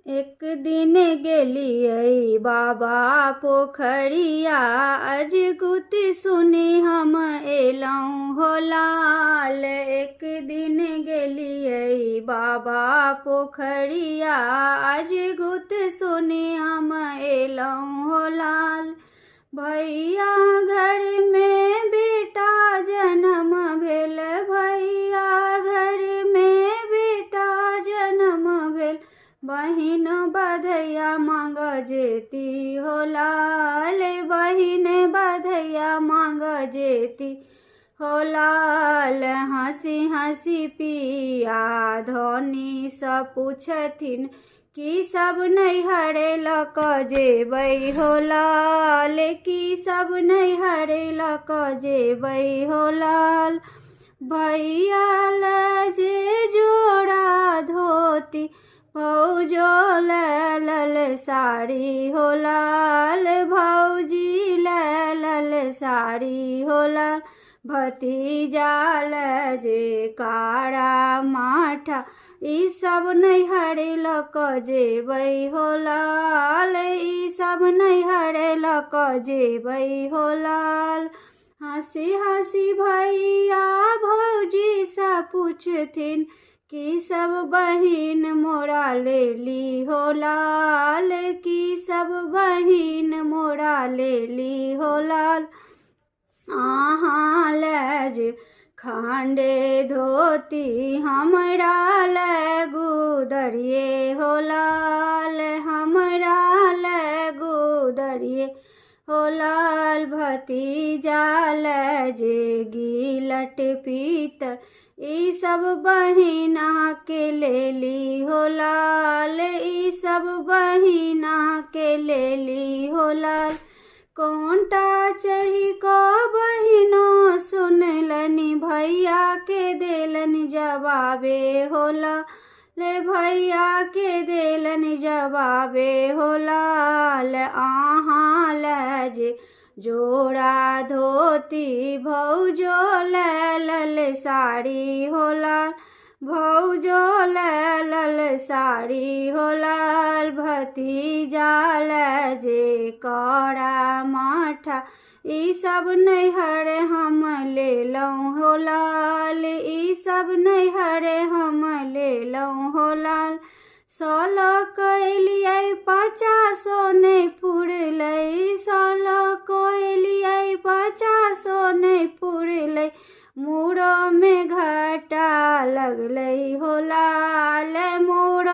एक दिन गेलियै बाबा पोखरिया, अजगुत सुनी हम एलहुँ हो लाल। एक दिन गेलियै बाबा पोखरिया, अजगुत सुनी हम एलहुँ हो लाल। भैया घर में बेटा जन्म भेल, भैया घर में बेटा जन्म भेल, बहिन बधैया मांग जेती हो लाल। बहिन बधैया मांग जेती हो लाल। हंसी हंसी पिया धनी सँ पूछथिन, की सब नैहर लऽ कऽ जेबै हो लाल, की सब नैहर लऽ कऽ जेबै हो लाल। भैया लऽ जे जोड़ा धोती, भौजो लऽ लल साड़ी हो लाल, भौजी लऽ लल साड़ी हो लाल। भतीजा लऽ जे कारा माठा, ई सब नैहर लऽ कऽ जेबै हो लाल, ई सब नैहर लऽ कऽ जेबै हो लाल। हंसी हंसी भैया भौजी सँ पूछथिन, की सब बहिन मोरा लेली हो लाल, की सब बहिन मोरा लेली हो लाल। अहाँ लऽ जे खंडे धोती, हमरा लऽ गुदरिये हो लाल, हमरा लऽ गुदरिये हो लाल। भतीजा लऽ जे गिलट पीतर, ई सब बहिन के लेली हो लाल, ई सब बहिन के लेली हो लाल। कोंटा चढ़ी को बहिनो सुनलनि, भैया के देलनि जवाबे हो लाल, भैया के देलनि जवाबे हो लाल। अहाँ लऽ जे जोड़ा धोती, भौजो लऽ लल साड़ी हो लाल, भौजो लऽ लल साड़ी हो लाल। भतीजा लऽ जे कारा माठा, ई सब नैहर हम लेलहुँ हो लाल, ई सब नैहर हम लेलहुँ हो लाल। 100 कएलियै 50 नहि पुरलै, 100 कएलियै 50 नहि पुरलै, मूड़ो में घाटा लगलै हो लाल, मूड़ो